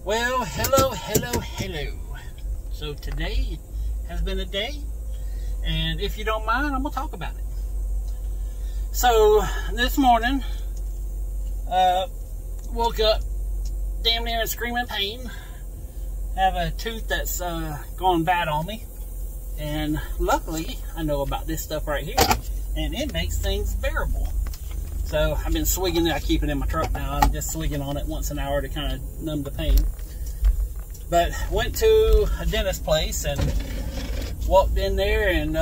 Well, hello. So today has been a day, and if you don't mind, I'm gonna talk about it. So this morning, woke up damn near in screaming pain. Have a tooth that's gone bad on me, and luckily I know about this stuff right here, and it makes things bearable. So I've been swigging it. I keep it in my truck now. I'm just swigging on it once an hour to kind of numb the pain. But went to a dentist place and walked in there, and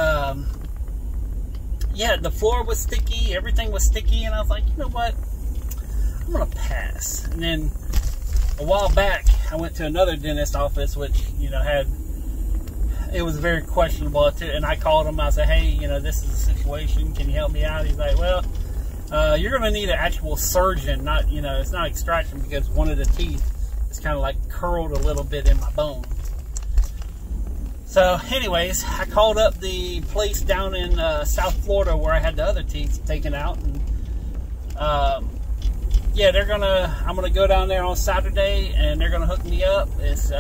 yeah, the floor was sticky. Everything was sticky, and I was like, you know what? I'm gonna pass. And then a while back, I went to another dentist office, which, you know, it was very questionable too. And I called him. I said, hey, you know, this is a situation. Can you help me out? He's like, well, you're going to need an actual surgeon, not, you know, it's not extraction, because one of the teeth is kind of like curled a little bit in my bone. So anyways, I called up the place down in South Florida where I had the other teeth taken out, and yeah, I'm gonna go down there on Saturday, and they're gonna hook me up. It's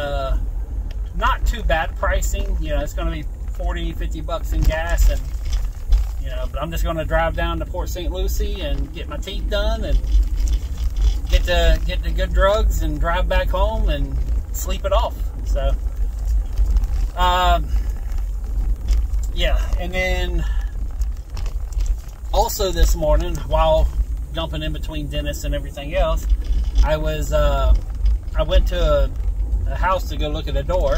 not too bad pricing, you know, it's gonna be 40-50 bucks in gas, and you know, but I'm just going to drive down to Port St. Lucie and get my teeth done and get the good drugs and drive back home and sleep it off. So, yeah. And then also this morning, while jumping in between dentists and everything else, I went to a house to go look at a door,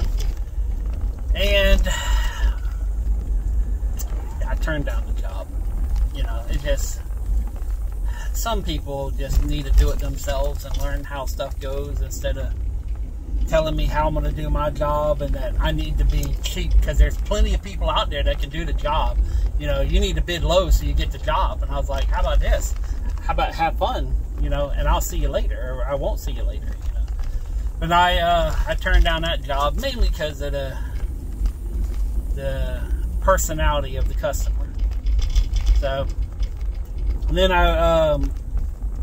and I turned down the job. You know, some people just need to do it themselves and learn how stuff goes, instead of telling me how I'm going to do my job and that I need to be cheap, because there's plenty of people out there that can do the job. You know, you need to bid low so you get the job. And I was like, how about this? How about have fun, you know, and I'll see you later, or I won't see you later, you know. But I turned down that job mainly because of the personality of the customer. So, and then I,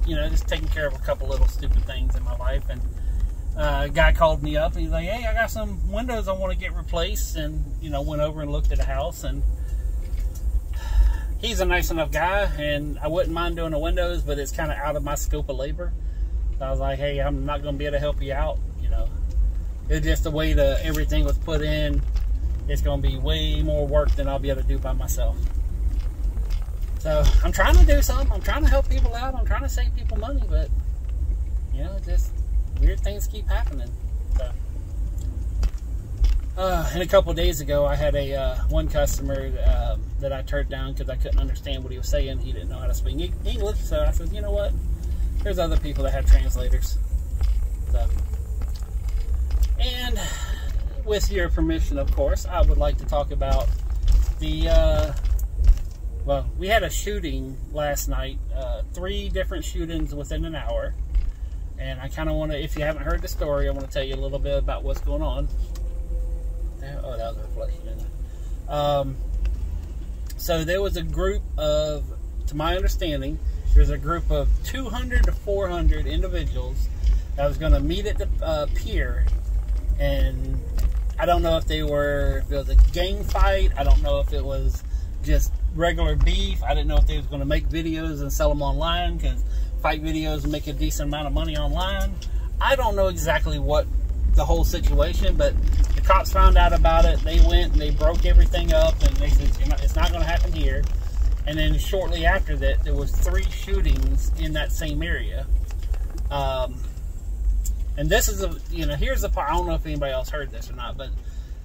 you know, just taking care of a couple little stupid things in my life, and a guy called me up, and he's like, hey, I got some windows I want to get replaced, and, you know, went over and looked at the house, and he's a nice enough guy, and I wouldn't mind doing the windows, but it's kind of out of my scope of labor. So I was like, hey, I'm not going to be able to help you out, you know. It's just the way everything was put in. It's going to be way more work than I'll be able to do by myself. So I'm trying to do something. I'm trying to help people out. I'm trying to save people money, but, you know, just weird things keep happening. So, and a couple of days ago, I had one customer that I turned down because I couldn't understand what he was saying. He didn't know how to speak English. So I said, you know what? There's other people that have translators. So, and with your permission, of course, I would like to talk about well, we had a shooting last night, 3 different shootings within an hour, and I kind of want to, if you haven't heard the story, I want to tell you a little bit about what's going on. Oh, that was a reflection in it. So there was a group of, to my understanding, there's a group of 200 to 400 individuals that was going to meet at the pier, and I don't know if it was a gang fight. I don't know if it was just regular beef. I didn't know if they was going to make videos and sell them online, because fight videos make a decent amount of money online. I don't know exactly what the whole situation, but the cops found out about it. They went and they broke everything up, and they said, it's not going to happen here. And then shortly after that, there was 3 shootings in that same area. And this is here's the part. I don't know if anybody else heard this or not, but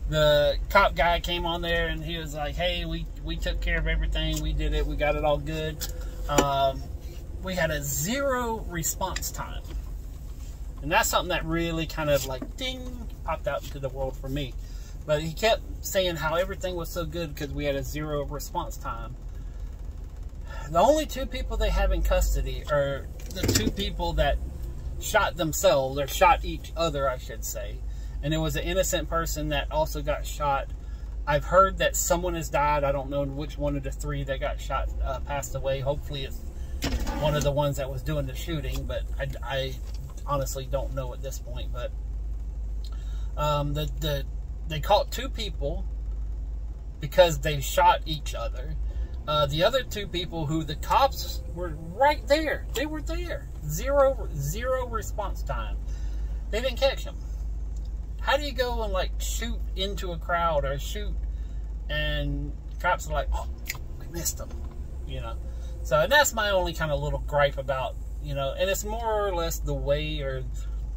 the cop guy came on there, and he was like, hey, we took care of everything. We did it. We got it all good. We had a 0 response time. And that's something that really kind of like, ding, popped out into the world for me. But he kept saying how everything was so good because we had a 0 response time. The only 2 people they have in custody are the 2 people that shot themselves, or shot each other, I should say. And there was an innocent person that also got shot. I've heard that someone has died. I don't know which one of the 3 that got shot passed away. Hopefully it's one of the ones that was doing the shooting, but I honestly don't know at this point. But they caught 2 people because they shot each other. The other 2 people who the cops were right there. They were there. Zero response time. They didn't catch them. How do you go and like shoot into a crowd or shoot and cops are like, oh, we missed them, you know? So, and that's my only kind of little gripe about, you know, and it's more or less the way, or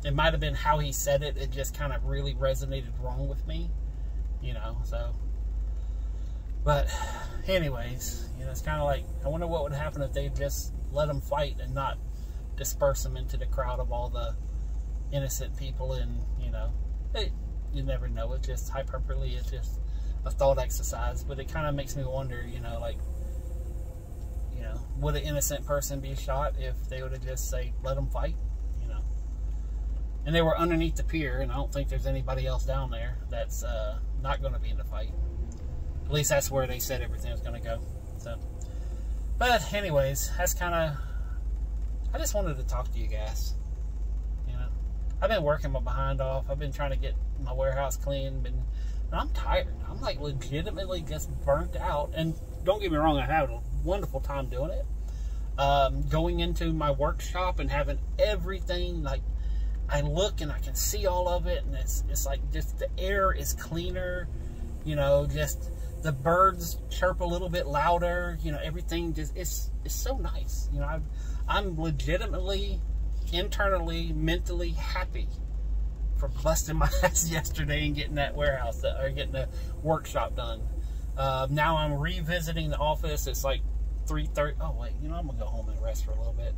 it might have been how he said it. It just kind of really resonated wrong with me, you know, so. But anyways, you know, it's kind of like, I wonder what would happen if they just let them fight and not disperse them into the crowd of all the innocent people. And, you know, you never know. It's just hyperbole. It's just a thought exercise. But it kind of makes me wonder, you know, like, you know, would an innocent person be shot if they would have just, say, let them fight, you know? And they were underneath the pier, and I don't think there's anybody else down there that's not going to be in the fight. At least that's where they said everything was going to go. So, but anyways, that's kind of, I just wanted to talk to you guys. You know, I've been working my behind off. I've been trying to get my warehouse clean, and I'm tired. I'm like legitimately just burnt out. And don't get me wrong, I had a wonderful time doing it. Going into my workshop and having everything, like, I look and I can see all of it, and it's like just the air is cleaner, you know, just the birds chirp a little bit louder, you know, everything just, it's so nice. You know, I'm legitimately, internally, mentally happy for busting my ass yesterday and getting that warehouse, or getting the workshop done. Now I'm revisiting the office. It's like 3:30. Oh wait, you know, I'm gonna go home and rest for a little bit.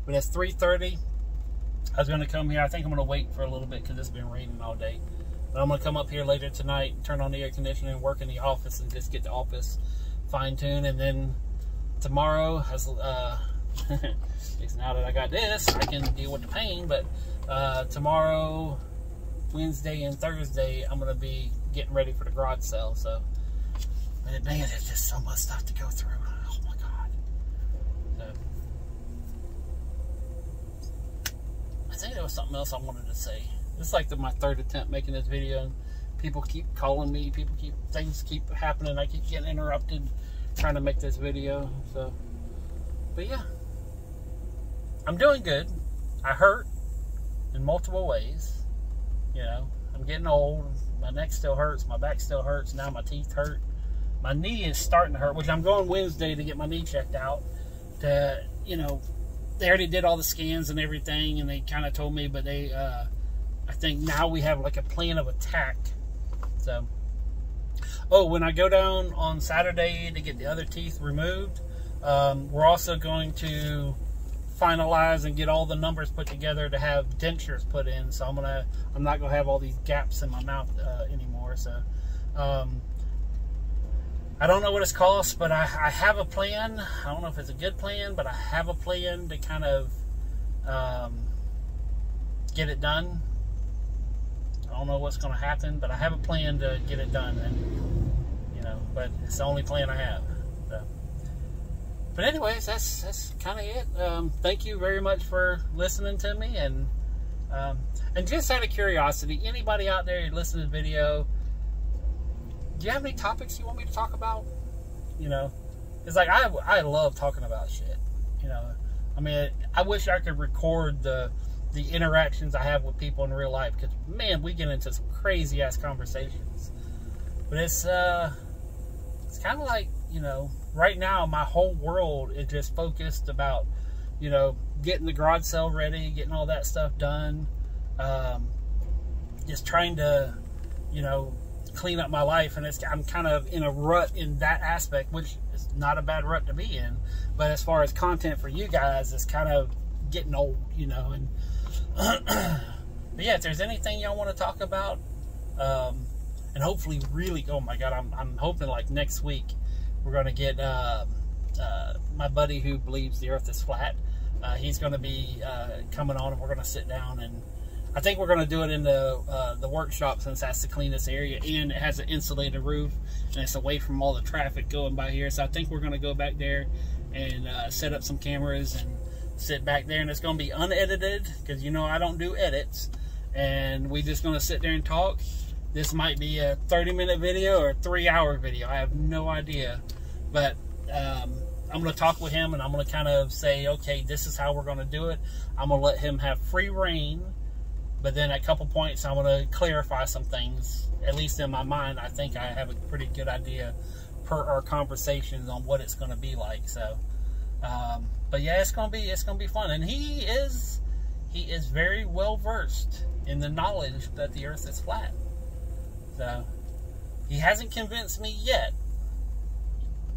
But it's 3:30. I was gonna come here. I think I'm gonna wait for a little bit because it's been raining all day. But I'm gonna come up here later tonight, turn on the air conditioning, and work in the office, and just get the office fine-tuned. And then tomorrow, as now that I got this, I can deal with the pain. But tomorrow, Wednesday, and Thursday, I'm gonna be getting ready for the garage sale. So, man, there's just so much stuff to go through. Oh my God. So, I think there was something else I wanted to say. It's like my 3rd attempt making this video, and people keep calling me, things keep happening, I keep getting interrupted trying to make this video. So, but yeah, I'm doing good. I hurt in multiple ways, you know. I'm getting old, my neck still hurts, my back still hurts, now my teeth hurt. My knee is starting to hurt, which I'm going Wednesday to get my knee checked out. To, you know, they already did all the scans and everything, and they kind of told me, but they, I think now we have like a plan of attack. So, oh, when I go down on Saturday to get the other teeth removed, we're also going to finalize and get all the numbers put together to have dentures put in. So I'm not gonna have all these gaps in my mouth anymore. So, I don't know what it's cost, but I have a plan. I don't know if it's a good plan, but I have a plan to kind of get it done. I don't know what's going to happen, but I have a plan to get it done, and you know, but it's the only plan I have. So. But anyways, that's kind of it. Thank you very much for listening to me, and just out of curiosity, anybody out there listening to the video, do you have any topics you want me to talk about? You know, it's like I love talking about shit. You know, I mean, I wish I could record the interactions I have with people in real life, because man, we get into some crazy ass conversations. But it's kind of like, you know, right now my whole world is just focused about, you know, getting the garage sale ready, getting all that stuff done, just trying to, you know, clean up my life. And I'm kind of in a rut in that aspect, which is not a bad rut to be in, but as far as content for you guys, it's kind of getting old, you know. And but yeah, if there's anything y'all want to talk about, and hopefully really, oh my God, I'm hoping like next week we're going to get my buddy who believes the earth is flat. He's going to be coming on, and we're going to sit down, and I think we're going to do it in the workshop, since that's the cleanest area, and it has an insulated roof, and it's away from all the traffic going by here. So I think we're going to go back there and set up some cameras and sit back there, and it's going to be unedited, because you know I don't do edits, and we just going to sit there and talk. This might be a 30-minute video or a 3-hour video. I have no idea, but I'm going to talk with him, and I'm going to kind of say, okay, this is how we're going to do it. I'm going to let him have free reign, but then at a couple points I'm going to clarify some things. At least in my mind, I think I have a pretty good idea per our conversations on what it's going to be like. So but yeah, it's gonna be fun, and he is very well versed in the knowledge that the earth is flat. So he hasn't convinced me yet,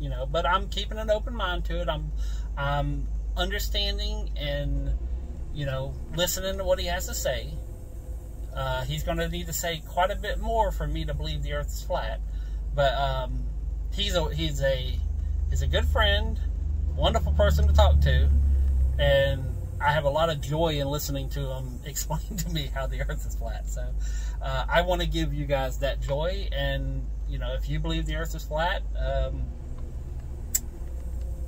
you know, but I'm keeping an open mind to it. I'm understanding and, you know, listening to what he has to say. He's going to need to say quite a bit more for me to believe the earth is flat, but he's a good friend, wonderful person to talk to, and I have a lot of joy in listening to him explain to me how the earth is flat. So I want to give you guys that joy, and you know, if you believe the earth is flat,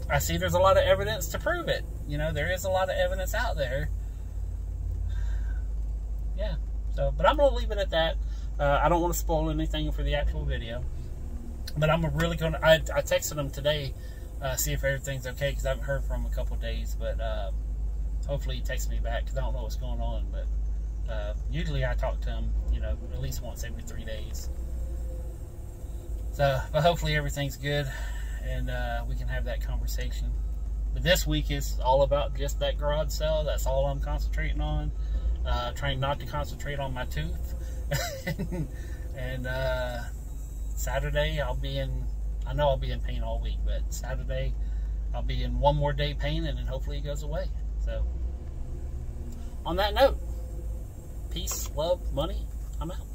I see there's a lot of evidence to prove it. You know, there is a lot of evidence out there. Yeah, so, but I'm going to leave it at that. I don't want to spoil anything for the actual video, but I'm really going to, I texted him today, see if everything's okay, because I haven't heard from him a couple of days, but hopefully he texts me back, because I don't know what's going on. But usually I talk to him, you know, at least once every 3 days. So, but hopefully everything's good, and we can have that conversation. But this week is all about just that garage sale. That's all I'm concentrating on. Trying not to concentrate on my tooth. and Saturday I know I'll be in pain all week, but Saturday I'll be in one more day pain, and then hopefully it goes away. So on that note, peace, love, money, I'm out.